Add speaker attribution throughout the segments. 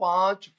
Speaker 1: 5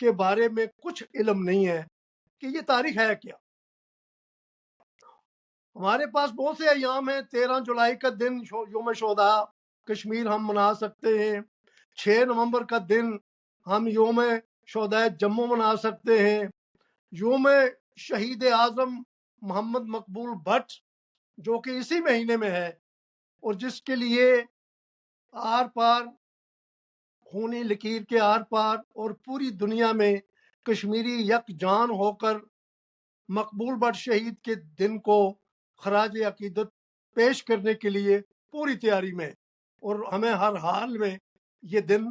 Speaker 1: کے بارے میں کچھ علم نہیں ہے کہ یہ تاریخ ہے کیا. ہمارے پاس بہت سے ایام ہیں. 13 جولائی کا دن یوم شہداء کشمیر ہم منا سکتے ہیں. 6 نومبر کا دن ہم یوم شہداء جموں منا سکتے ہیں. یوم شہید اعظم محمد مقبول بٹ جو کہ اسی مہینے میں ہے اور جس کے لیے آر پار خونی لکیر کے آر پار اور پوری دنیا میں کشمیری یکجان ہو کر مقبول بٹ شہید کے دن کو خراج عقیدت پیش کرنے کے لیے پوری تیاری میں. اور ہمیں ہر حال میں یہ دن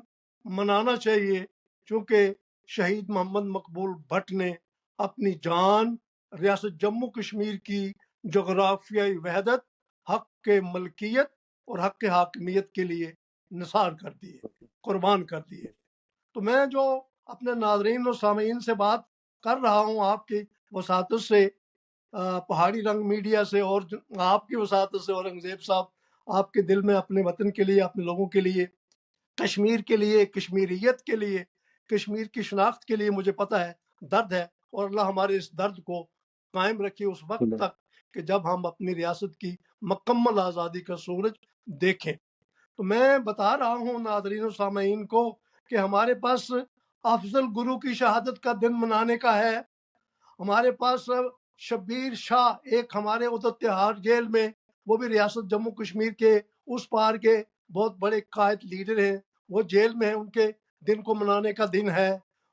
Speaker 1: منانا چاہیے چونکہ شہید محمد مقبول بٹ نے اپنی جان ریاست جموں کشمیر کی جغرافیائی وحدت، حق کے ملکیت اور حق کے حاکمیت کے لیے نثار کر دیے، قربان کر دیے. تو میں جو اپنے ناظرین اور سامعین سے بات کر رہا ہوں آپ کی وساطت سے، پہاڑی رنگ میڈیا سے اور آپ کی وساطت سے، اورنگزیب صاحب آپ کے دل میں اپنے وطن کے لیے، اپنے لوگوں کے لیے، کشمیر کے لیے، کشمیریت کے لیے، کشمیر کی شناخت کے لیے مجھے پتہ ہے درد ہے. اور اللہ ہمارے اس درد کو قائم رکھے اس وقت تک کہ جب ہم اپنی ریاست کی مکمل آزادی کا سورج دیکھیں. تو میں بتا رہا ہوں ناظرین و سامعین کو کہ ہمارے پاس افضل گرو کی شہادت کا دن منانے کا ہے. ہمارے پاس شبیر شاہ ایک ہمارے ادھر تہاڑ جیل میں، وہ بھی ریاست جموں کشمیر کے اس پار کے بہت بڑے قائد لیڈر ہیں، وہ جیل میں ہیں، ان کے دن کو منانے کا دن ہے.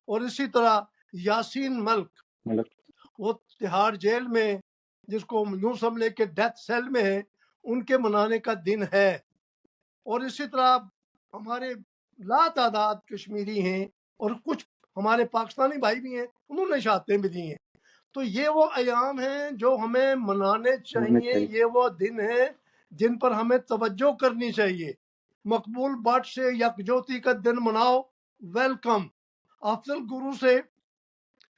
Speaker 1: اور اسی طرح یاسین ملک وہ تہاڑ جیل میں، جس کو یوں سمجھ کے ڈیتھ سیل میں ہیں، ان کے منانے کا دن ہے. اور اسی طرح ہمارے لا تعداد کشمیری ہیں اور کچھ ہمارے پاکستانی بھائی بھی ہیں، انہوں نے شہادتیں بھی دی ہیں. تو یہ وہ ایام ہیں جو ہمیں منانے چاہیے، یہ وہ دن ہیں جن پر ہمیں توجہ کرنی چاہیے. مقبول بٹ سے یکجوتی کا دن مناؤ، ویلکم. افضل گرو سے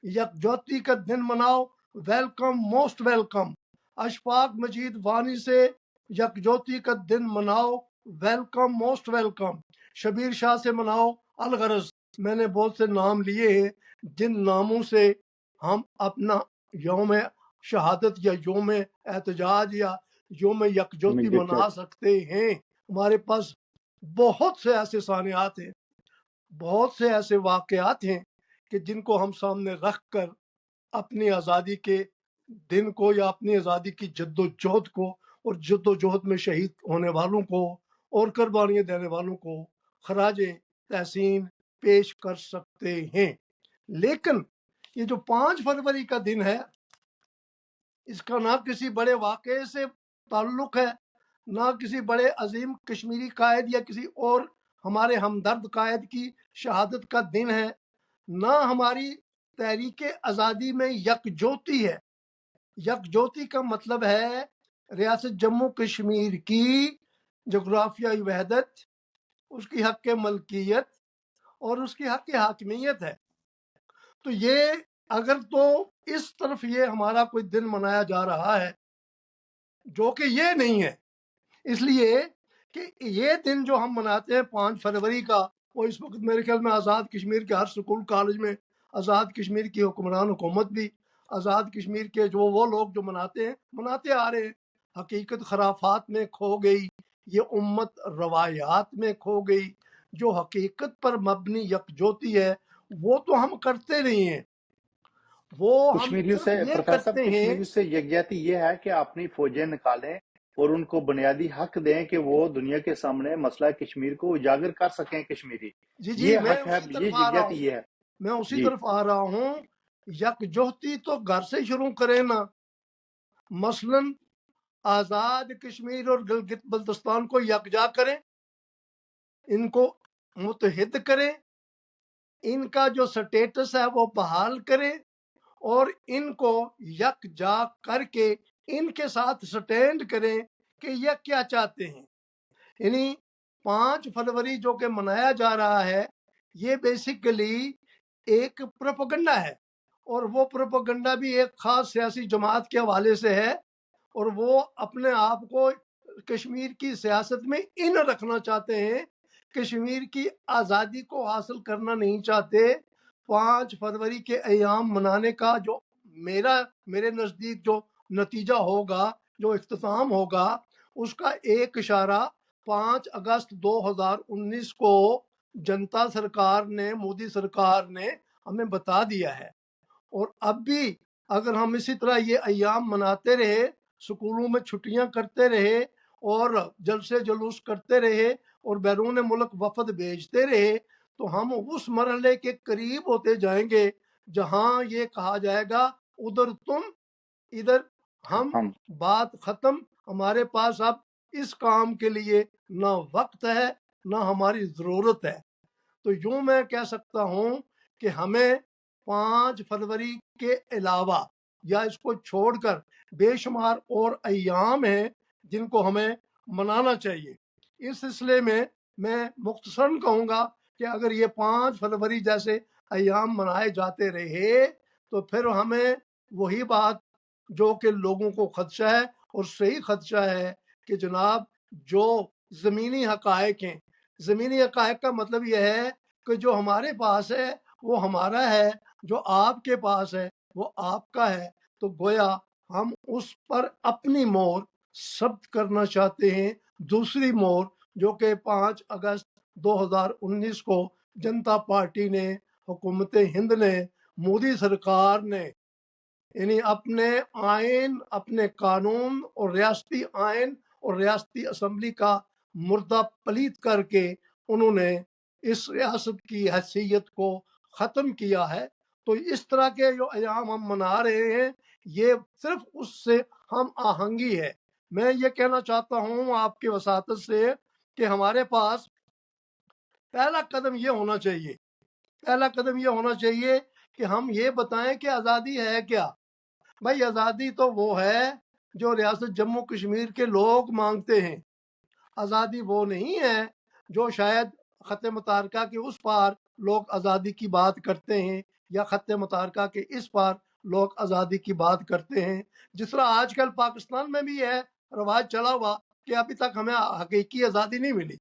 Speaker 1: یکجوتی کا دن مناؤ، ویلکم، موسٹ ویلکم. اشفاق مجید وانی سے یکجوتی کا دن مناؤ، ویلکم، موسٹ ویلکم. شبیر شاہ سے مناؤ. الغرض میں نے بہت سے نام لیے ہیں جن ناموں سے ہم اپنا یوم شہادت یا یوم احتجاج یا یوم یکجوتی منا سکتے ہیں. ہمارے پاس بہت سے ایسے سانحات ہیں، بہت سے ایسے واقعات ہیں کہ جن کو ہم سامنے رکھ کر اپنی آزادی کے دن کو یا اپنی آزادی کی جد و جہد کو اور جد و جہد میں شہید ہونے والوں کو اور قربانیاں دینے والوں کو خراج تحسین پیش کر سکتے ہیں. لیکن یہ جو 5 فروری کا دن ہے، اس کا نہ کسی بڑے واقعے سے تعلق ہے، نہ کسی بڑے عظیم کشمیری قائد یا کسی اور ہمارے ہمدرد قائد کی شہادت کا دن ہے، نہ ہماری تحریک آزادی میں یکجوتی ہے. یکجوتی کا مطلب ہے ریاست جموں کشمیر کی جغرافیائی وحدت، اس کی حق ملکیت اور اس کی حق حاکمیت ہے. تو یہ اگر تو اس طرف یہ ہمارا کوئی دن منایا جا رہا ہے جو کہ یہ نہیں ہے، اس لیے کہ یہ دن جو ہم مناتے ہیں 5 فروری کا، وہ اس وقت میرے خیال میں آزاد کشمیر کے ہر سکول کالج میں آزاد کشمیر کی حکمران حکومت بھی آزاد کشمیر کے جو وہ لوگ جو مناتے آ رہے ہیں. حقیقت خرافات میں کھو گئی، یہ امت روایات میں کھو گئی. جو حقیقت پر مبنی یکجوتی ہے وہ تو ہم کرتے نہیں ہیں، وہ ہم
Speaker 2: کشمیریوں
Speaker 1: صرف
Speaker 2: سے
Speaker 1: یہ
Speaker 2: پروفیسر صاحب،
Speaker 1: کرتے ہیں.
Speaker 2: کشمیریوں سے یکجہتی یہ ہے کہ اپنی فوجیں نکالیں اور ان کو بنیادی حق دیں کہ وہ دنیا کے سامنے مسئلہ کشمیر کو اجاگر کر سکیں. کشمیری
Speaker 1: جی
Speaker 2: یہ
Speaker 1: میں
Speaker 2: حق ہے،
Speaker 1: اسی
Speaker 2: یہ
Speaker 1: طرف آ رہا ہوں،
Speaker 2: یکجہتی یہ ہے.
Speaker 1: میں اسی
Speaker 2: جی
Speaker 1: طرف آ رہا ہوں. یکجہتی تو گھر سے شروع کریں نا. مثلا آزاد کشمیر اور گلگت بلتستان کو یکجا کریں، ان کو متحد کریں، ان کا جو سٹیٹس ہے وہ بحال کریں اور ان کو یکجا کر کے ان کے ساتھ سٹینڈ کریں کہ یہ کیا چاہتے ہیں. یعنی 5 فروری جو کہ منایا جا رہا ہے یہ بیسیکلی ایک پروپیگنڈا ہے، اور وہ پروپیگنڈا بھی ایک خاص سیاسی جماعت کے حوالے سے ہے، اور وہ اپنے آپ کو کشمیر کی سیاست میں ان رکھنا چاہتے ہیں، کشمیر کی آزادی کو حاصل کرنا نہیں چاہتے. 5 فروری کے ایام منانے کا جو میرے نزدیک جو نتیجہ ہوگا، جو اختتام ہوگا، اس کا ایک اشارہ 5 اگست 2019 کو جنتا سرکار نے، مودی سرکار نے ہمیں بتا دیا ہے۔ اور اب بھی اگر ہم اسی طرح یہ ایام مناتے رہے، سکولوں میں چھٹیاں کرتے رہے اور جلسے جلوس کرتے رہے اور بیرون ملک وفد بھیجتے رہے، تو ہم اس مرحلے کے قریب ہوتے جائیں گے جہاں یہ کہا جائے گا ادھر تم ادھر ہم،
Speaker 2: ہم
Speaker 1: بات ختم۔ ہمارے پاس اب اس کام کے لیے نہ وقت ہے نہ ہماری ضرورت ہے۔ تو یوں میں کہہ سکتا ہوں کہ ہمیں 5 فروری کے علاوہ یا اس کو چھوڑ کر بے شمار اور ایام ہیں جن کو ہمیں منانا چاہیے۔ اس سلسلے میں مختصراً کہوں گا کہ اگر یہ 5 فروری جیسے ایام منائے جاتے رہے تو پھر ہمیں وہی بات جو کہ لوگوں کو خدشہ ہے اور صحیح خدشہ ہے کہ جناب جو زمینی حقائق ہیں، زمینی حقائق کا مطلب یہ ہے کہ جو ہمارے پاس ہے وہ ہمارا ہے، جو آپ کے پاس ہے وہ آپ کا ہے، تو گویا ہم اس پر اپنی مہر ثبت کرنا چاہتے ہیں، دوسری مہر جو کہ 5 اگست 2019 کو جنتا پارٹی نے، حکومت ہند نے، مودی سرکار نے، یعنی اپنے آئین، اپنے قانون اور ریاستی آئین اور ریاستی اسمبلی کا مردہ پلید کر کے انہوں نے اس ریاست کی حیثیت کو ختم کیا ہے۔ تو اس طرح کے جو ایام ہم منا رہے ہیں یہ صرف اس سے ہم آہنگی ہے۔ میں یہ کہنا چاہتا ہوں آپ کے وساطت سے کہ ہمارے پاس پہلا قدم یہ ہونا چاہیے، پہلا قدم یہ ہونا چاہیے کہ ہم یہ بتائیں کہ آزادی ہے کیا۔ بھائی آزادی تو وہ ہے جو ریاست جموں کشمیر کے لوگ مانگتے ہیں، آزادی وہ نہیں ہے جو شاید خط متحرکہ کے اس پار لوگ آزادی کی بات کرتے ہیں یا خط متحرکہ کے اس پار لوگ آزادی کی بات کرتے ہیں۔ جس طرح آج کل پاکستان میں بھی ہے رواج چلا ہوا کہ ابھی تک ہمیں حقیقی آزادی نہیں ملی،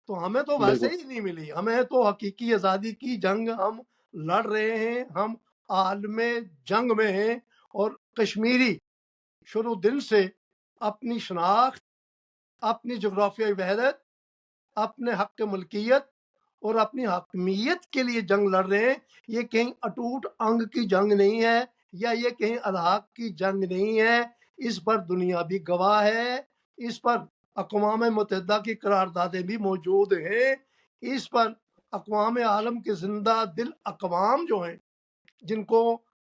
Speaker 1: تو ہمیں تو ویسے
Speaker 2: بالکل
Speaker 1: ہی نہیں ملی، ہمیں تو حقیقی آزادی کی جنگ ہم لڑ رہے ہیں، ہم عالم جنگ میں ہیں۔ اور کشمیری شروع دن سے اپنی شناخت، اپنی جغرافیائی وحدت، اپنے حق ملکیت اور اپنی حاکمیت کے لیے جنگ لڑ رہے ہیں۔ یہ کہیں اٹوٹ انگ کی جنگ نہیں ہے یا یہ کہیں الحاق کی جنگ نہیں ہے، اس پر دنیا بھی گواہ ہے، اس پر اقوام متحدہ کی قراردادیں بھی موجود ہیں، اس پر اقوام عالم کے زندہ دل اقوام جو ہیں جن کو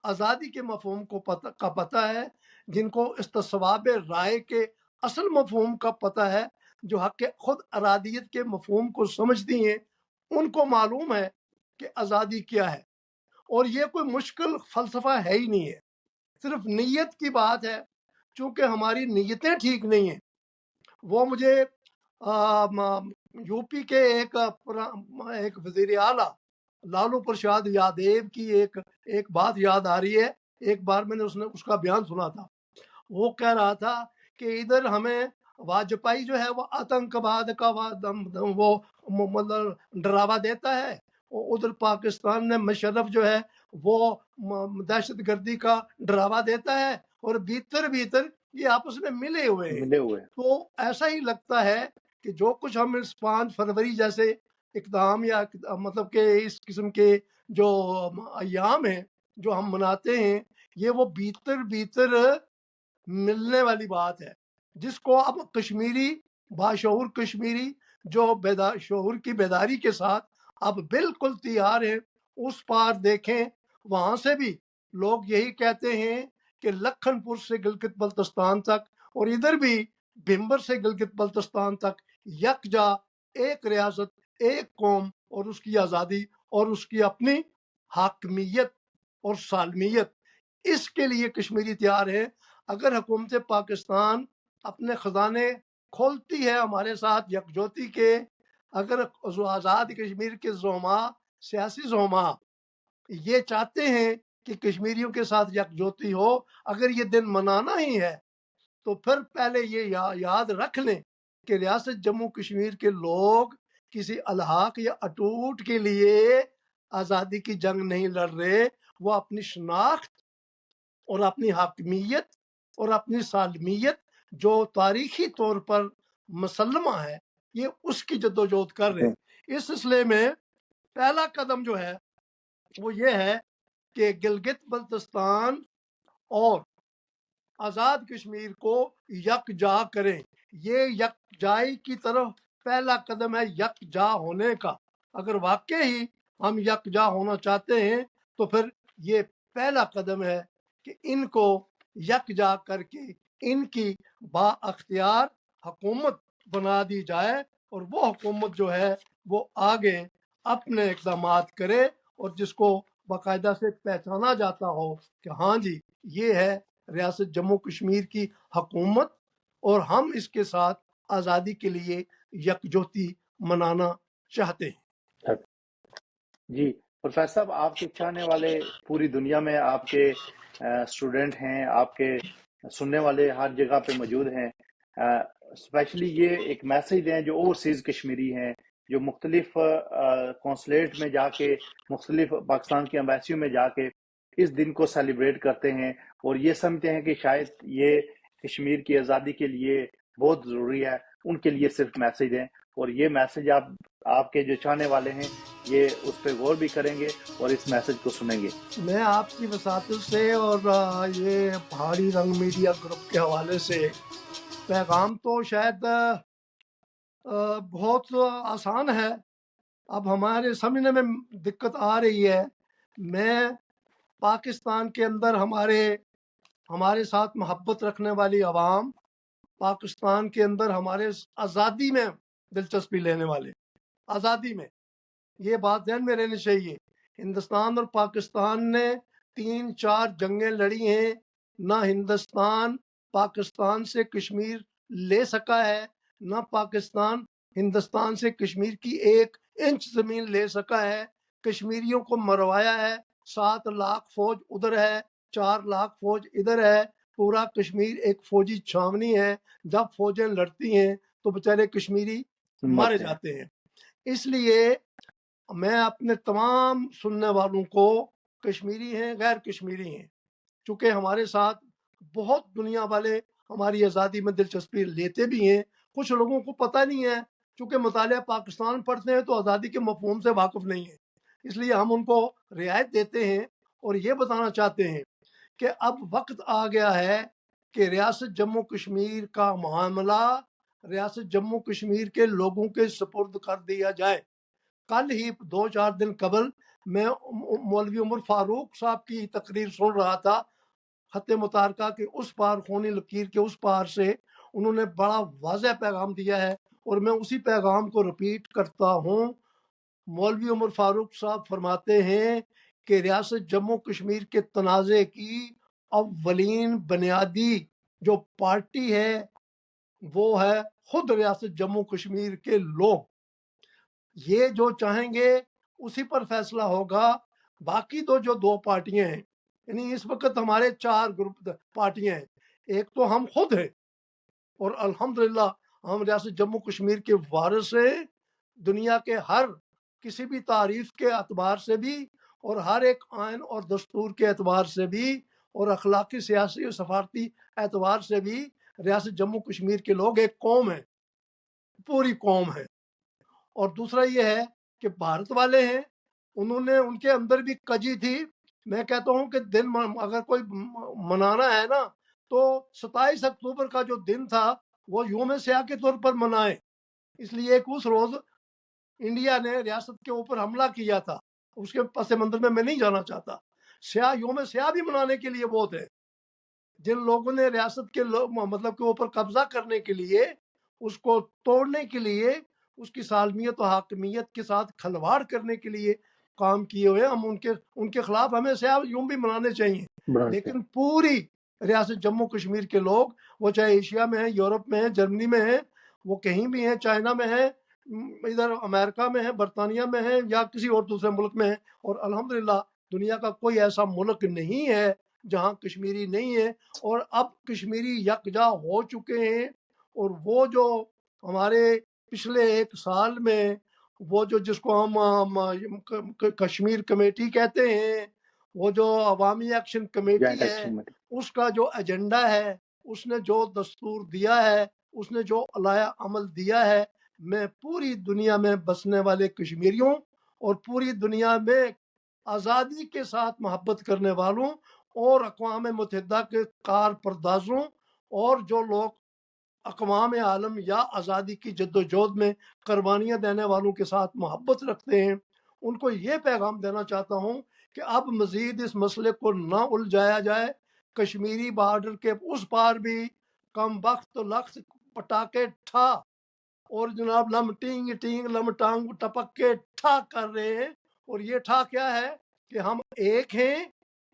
Speaker 1: آزادی کے مفہوم کو پتہ ہے، جن کو استصواب رائے کے اصل مفہوم کا پتہ ہے، جو حق خود ارادیت کے مفہوم کو سمجھتی ہیں، ان کو معلوم ہے کہ آزادی کیا ہے۔ اور یہ کوئی مشکل فلسفہ ہے ہی نہیں ہے، صرف نیت کی بات ہے۔ چونکہ ہماری نیتیں ٹھیک نہیں ہیں، وہ مجھے یو پی کے ایک وزیر اعلیٰ لالو پرساد یادیو کی ایک بات یاد آ رہی ہے۔ ایک بار میں نے اس کا بیان سنا تھا، وہ کہہ رہا تھا کہ ادھر ہمیں واجپئی جو ہے وہ آتنک واد کا وہ مطلب ڈراوا دیتا ہے، ادھر پاکستان میں مشرف جو ہے وہ دہشت گردی کا ڈراوا دیتا ہے، اور بھیتر یہ آپس میں ملے ہوئے ہیں۔
Speaker 2: ملے ہوئے
Speaker 1: تو ایسا ہی لگتا ہے کہ جو کچھ ہم اس 5 فروری جیسے اقدام یا مطلب کہ اس قسم کے جو ایام ہیں جو ہم مناتے ہیں، یہ وہ بھیتر ملنے والی بات ہے، جس کو اب کشمیری باشعور کشمیری جو شعور کی بیداری کے ساتھ اب بالکل تیار ہیں۔ اس پار دیکھیں، وہاں سے بھی لوگ یہی کہتے ہیں کہ لکھن پور سے گلگت بلتستان تک اور ادھر بھی بھمبر سے گلگت بلتستان تک یکجا ایک ریاست، ایک قوم اور اس کی آزادی اور اس کی اپنی حاکمیت اور سالمیت، اس کے لیے کشمیری تیار ہے۔ اگر حکومت پاکستان اپنے خزانے کھولتی ہے ہمارے ساتھ یکجہتی کے، اگر آزاد کشمیر کے زعماء، سیاسی زعماء یہ چاہتے ہیں کہ کشمیریوں کے ساتھ یکجہتی ہو، اگر یہ دن منانا ہی ہے تو پھر پہلے یہ یاد رکھ لیں کہ ریاست جموں کشمیر کے لوگ کسی الحاق یا اٹوٹ کے لیے آزادی کی جنگ نہیں لڑ رہے، وہ اپنی شناخت اور اپنی حاکمیت اور اپنی سالمیت جو تاریخی طور پر مسلمہ ہے، یہ اس کی جدوجہد کر رہے ہیں۔ اس سلسلے میں پہلا قدم جو ہے وہ یہ ہے کہ گلگت بلتستان اور آزاد کشمیر کو یکجا کریں۔ یہ یکجائی کی طرف پہلا قدم ہے، یکجا ہونے کا۔ اگر واقعی ہم یکجا ہونا چاہتے ہیں تو پھر یہ پہلا قدم ہے کہ ان کو یکجا کر کے ان کی با اختیار حکومت بنا دی جائے، اور وہ حکومت جو ہے وہ آگے اپنے اقدامات کرے، اور جس کو باقاعدہ سے پہچانا جاتا ہو کہ ہاں جی یہ ہے ریاست جموں کشمیر کی حکومت، اور ہم اس کے ساتھ آزادی کے لیے یکجہتی منانا چاہتے ہیں۔
Speaker 2: جی پروفیسر صاحب، آپ کے چاہنے والے پوری دنیا میں آپ کے اسٹوڈنٹ ہیں، آپ کے سننے والے ہر جگہ پہ موجود ہیں۔ اسپیشلی یہ ایک میسیج دیں جو اوورسیز کشمیری ہیں، جو مختلف کونسلیٹ میں جا کے، مختلف پاکستان کی ایمبیسیوں میں جا کے اس دن کو سیلیبریٹ کرتے ہیں اور یہ سمجھتے ہیں کہ شاید یہ کشمیر کی آزادی کے لیے بہت ضروری ہے۔ ان کے لیے صرف میسیج دیں، اور یہ میسیج آپ کے جو چاہنے والے ہیں یہ اس پہ غور بھی کریں گے اور اس میسج کو سنیں گے۔
Speaker 1: میں آپ کی وساطت سے اور یہ پہاڑی رنگ میڈیا گروپ کے حوالے سے پیغام تو شاید بہت آسان ہے، اب ہمارے سمجھنے میں دقت آ رہی ہے۔ میں پاکستان کے اندر ہمارے ساتھ محبت رکھنے والی عوام، پاکستان کے اندر ہمارے آزادی میں دلچسپی لینے والے، آزادی میں، یہ بات ذہن میں رہنی چاہیے۔ ہندوستان اور پاکستان نے 3-4 جنگیں لڑی ہیں، نہ ہندوستان پاکستان سے کشمیر لے سکا ہے، نہ پاکستان ہندوستان سے کشمیر کی 1 انچ زمین لے سکا ہے۔ کشمیریوں کو مروایا ہے، 7 لاکھ فوج ادھر ہے، 4 لاکھ فوج ادھر ہے، پورا کشمیر ایک فوجی چھاونی ہے۔ جب فوجیں لڑتی ہیں تو بیچارے کشمیری مارے جاتے ہیں۔ اس لیے میں اپنے تمام سننے والوں کو، کشمیری ہیں غیر کشمیری ہیں، چونکہ ہمارے ساتھ بہت دنیا والے ہماری آزادی میں دلچسپی لیتے بھی ہیں، کچھ لوگوں کو پتہ نہیں ہے، چونکہ مطالعہ پاکستان پڑھتے ہیں تو آزادی کے مفہوم سے واقف نہیں ہے، اس لیے ہم ان کو رعایت دیتے ہیں اور یہ بتانا چاہتے ہیں کہ اب وقت آ گیا ہے کہ ریاست جموں کشمیر کا معاملہ ریاست جموں کشمیر کے لوگوں کے سپرد کر دیا جائے۔ کل ہی 2-4 دن قبل میں مولوی عمر فاروق صاحب کی تقریر سن رہا تھا، خط متارکہ کے اس پار، خونی لکیر کے اس پار سے انہوں نے بڑا واضح پیغام دیا ہے، اور میں اسی پیغام کو رپیٹ کرتا ہوں۔ مولوی عمر فاروق صاحب فرماتے ہیں کہ ریاست جموں کشمیر کے تنازع کی اولین بنیادی جو پارٹی ہے وہ ہے خود ریاست جموں کشمیر کے لوگ، یہ جو چاہیں گے اسی پر فیصلہ ہوگا۔ باقی تو جو 2 پارٹیاں ہیں، یعنی اس وقت ہمارے 4 گروپ پارٹیاں ہیں، ایک تو ہم خود ہیں، اور الحمدللہ ہم ریاست جموں کشمیر کے وارث ہیں، دنیا کے ہر کسی بھی تعریف کے اعتبار سے بھی، اور ہر ایک آئین اور دستور کے اعتبار سے بھی، اور اخلاقی، سیاسی اور سفارتی اعتبار سے بھی ریاست جموں کشمیر کے لوگ ایک قوم ہیں، پوری قوم ہے۔ اور دوسرا یہ ہے کہ بھارت والے ہیں، انہوں نے ان کے اندر بھی کجی تھی۔ میں کہتا ہوں کہ دن اگر کوئی منانا ہے نا تو 27 اکتوبر کا جو دن تھا وہ یوم سیاہ کے طور پر منائیں، اس لیے کہ اس روز انڈیا نے ریاست کے اوپر حملہ کیا تھا، اس کے پس منظر میں نہیں جانا چاہتا۔ سیاہ، یوم سیاہ بھی منانے کے لیے بہت ہے۔ جن لوگوں نے ریاست کے مطلب کے اوپر قبضہ کرنے کے لیے، اس کو توڑنے کے لیے، اس کی سالمیت و حاکمیت کے ساتھ کھلواڑ کرنے کے لیے کام کیے ہوئے، ہم ان کے خلاف ہمیں سیاہ یوم بھی منانے چاہیے۔ لیکن پوری ریاست جموں کشمیر کے لوگ، وہ چاہے ایشیا میں ہیں، یورپ میں ہیں، جرمنی میں ہیں، وہ کہیں بھی ہیں، چائنا میں ہیں، ادھر امریکہ میں ہیں، برطانیہ میں ہیں، یا کسی اور دوسرے ملک میں ہیں، اور الحمدللہ دنیا کا کوئی ایسا ملک نہیں ہے جہاں کشمیری نہیں ہے، اور اب کشمیری یکجا ہو چکے ہیں۔ اور وہ جو ہمارے پچھلے 1 سال میں وہ جو جس کو ہم کشمیر کمیٹی کہتے ہیں، وہ جو عوامی ایکشن کمیٹی
Speaker 2: جوائنٹ
Speaker 1: ہے،
Speaker 2: ایکشن کمیٹی.
Speaker 1: اس کا جو ایجنڈا ہے، اس نے جو دستور دیا ہے، اس نے جو علیہ عمل دیا ہے، میں پوری دنیا میں بسنے والے کشمیریوں اور پوری دنیا میں آزادی کے ساتھ محبت کرنے والوں اور اقوام متحدہ کے کارپردازوں اور جو لوگ اقوام عالم یا آزادی کی جد و جہد میں قربانیاں دینے والوں کے ساتھ محبت رکھتے ہیں، ان کو یہ پیغام دینا چاہتا ہوں کہ اب مزید اس مسئلے کو نہ الجھایا جائے. کشمیری بارڈر کے اس پار بھی کم وقت لخت پٹاخے ٹھا اور جناب لم ٹینگ ٹینگ لم ٹانگ ٹپک کے ٹھا کر رہے ہیں. اور یہ ٹھا کیا ہے کہ ہم ایک ہیں،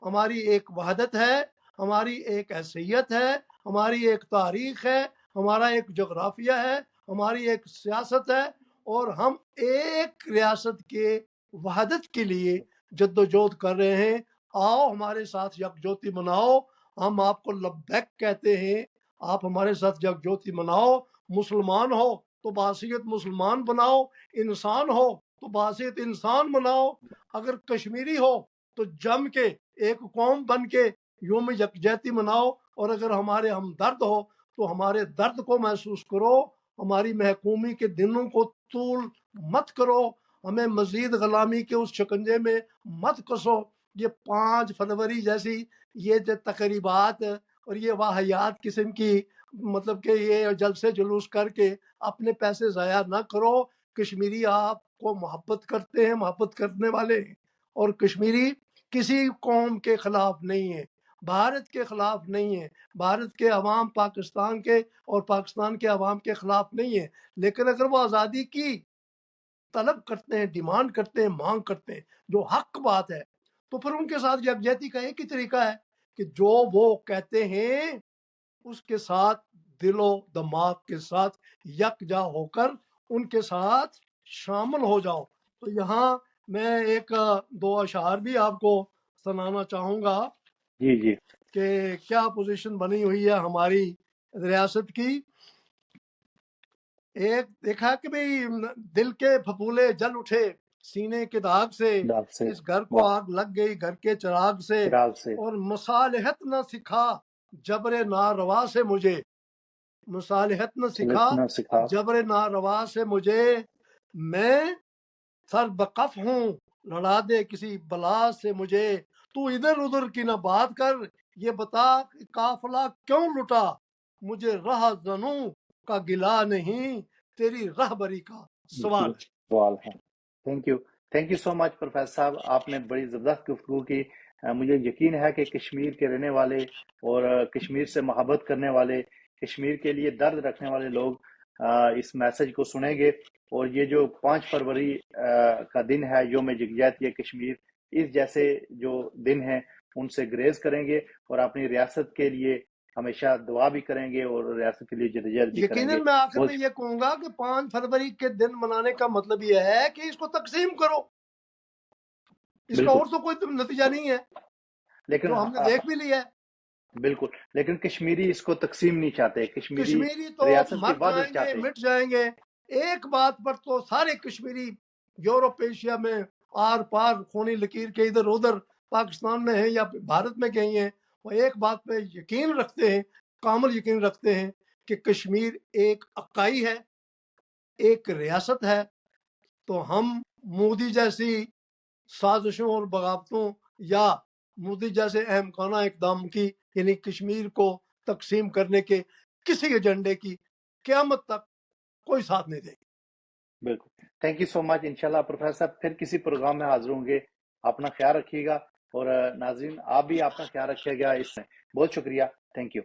Speaker 1: ہماری ایک وحدت ہے، ہماری ایک حیثیت ہے، ہماری ایک تاریخ ہے، ہمارا ایک جغرافیہ ہے، ہماری ایک سیاست ہے، اور ہم ایک ریاست کے وحدت کے لیے جد و جہد کر رہے ہیں. آؤ ہمارے ساتھ یکجہتی مناؤ. ہم آپ کو لبیک کہتے ہیں، آپ ہمارے ساتھ یکجہتی مناؤ. مسلمان ہو تو بحیثیت مسلمان بناؤ، انسان ہو تو بحیثیت انسان بناؤ. اگر کشمیری ہو تو جم کے ایک قوم بن کے یوم یکجہتی مناؤ، اور اگر ہمارے ہمدرد ہو تو ہمارے درد کو محسوس کرو. ہماری محکومی کے دنوں کو طول مت کرو، ہمیں مزید غلامی کے اس شکنجے میں مت کسو. یہ 5 فروری جیسی یہ جو تقریبات اور یہ واحیات قسم کی مطلب کہ یہ جلسے جلوس کر کے اپنے پیسے ضائع نہ کرو. کشمیری آپ کو محبت کرتے ہیں، محبت کرنے والے ہیں، اور کشمیری کسی قوم کے خلاف نہیں ہے، بھارت کے خلاف نہیں ہے، بھارت کے عوام پاکستان کے اور پاکستان کے عوام کے خلاف نہیں ہے. لیکن اگر وہ آزادی کی طلب کرتے ہیں، ڈیمانڈ کرتے ہیں، مانگ کرتے ہیں، جو حق بات ہے، تو پھر ان کے ساتھ یکجہتی کا ایک ہی طریقہ ہے کہ جو وہ کہتے ہیں اس کے ساتھ دل و دماغ کے ساتھ یکجا ہو کر ان کے ساتھ شامل ہو جاؤ. تو یہاں میں ایک 2 اشعار بھی آپ کو سنانا چاہوں گا
Speaker 2: جی جی
Speaker 1: کہ کیا پوزیشن بنی ہوئی ہے ہماری ریاست کی. ایک دیکھا کہ بھئی دل کے پھپھولے جل اٹھے سینے کے داغ سے،
Speaker 2: داغ سے.
Speaker 1: اس گھر کو
Speaker 2: واہ.
Speaker 1: آگ لگ گئی گھر کے چراغ سے،
Speaker 2: چراغ سے.
Speaker 1: اور مصالحت نہ سکھا جبر ناروا سے مجھے، مصالحت نہ سکھا
Speaker 2: سلطنا سکھا.
Speaker 1: جبر ناروا سے مجھے، میں سر بقف ہوں لڑا دے کسی بلا سے مجھے. تو ادھر ادھر کی نہ بات کر، یہ بتا کہ قافلہ کیوں لٹا، مجھے راہ زنوں کا گلا نہیں، تیری رہبری کا سوال ہے.
Speaker 2: سوال ہے. Thank you so much professor صاحب، آپ نے بڑی زبردست گفتگو کی. مجھے یقین ہے کہ کشمیر کے رہنے والے اور کشمیر سے محبت کرنے والے، کشمیر کے لیے درد رکھنے والے لوگ اس میسج کو سنیں گے، اور یہ جو 5 فروری کا دن ہے یوم یکجہتی کشمیر، اس جیسے جو دن ہیں ان سے گریز کریں گے اور اپنی ریاست کے لیے ہمیشہ دعا بھی کریں گے اور ریاست کے لیے جدوجہد بھی کریں گے.
Speaker 1: یقیناً میں آخر
Speaker 2: بہت
Speaker 1: میں یہ کہوں گا کہ 5 فروری کے دن منانے کا مطلب یہ ہے کہ اس کو تقسیم کرو، اس کا
Speaker 2: بالکل.
Speaker 1: اور تو کوئی نتیجہ نہیں ہے
Speaker 2: لیکن
Speaker 1: جو ہم نے دیکھ بھی لیا ہے.
Speaker 2: بالکل، لیکن کشمیری اس کو تقسیم نہیں چاہتے، کشمیری
Speaker 1: کشمیری تو
Speaker 2: ریاست کی
Speaker 1: مر
Speaker 2: وحدت
Speaker 1: جائیں گے،
Speaker 2: چاہتے ہیں.
Speaker 1: مٹ جائیں گے. ایک بات پر تو سارے کشمیری یورپ ایشیا میں آر پار خونی لکیر کے ادھر ادھر پاکستان میں ہیں یا بھارت میں گئی ہیں، وہ ایک بات پہ یقین رکھتے ہیں، کامل یقین رکھتے ہیں کہ کشمیر ایک اکائی ہے، ایک ریاست ہے. تو ہم مودی جیسی سازشوں اور بغاوتوں یا مودی جیسے اہم خانہ اقدام کی یعنی کشمیر کو تقسیم کرنے کے کسی ایجنڈے کی قیامت تک کوئی ساتھ نہیں دے گی.
Speaker 2: بالکل. تھینک یو سو مچ. انشاءاللہ پروفیسر صاحب پھر کسی پروگرام میں حاضر ہوں گے. اپنا خیال رکھیے گا، اور ناظرین آپ بھی اپنا خیال رکھیے گا. اس میں بہت شکریہ. Thank you.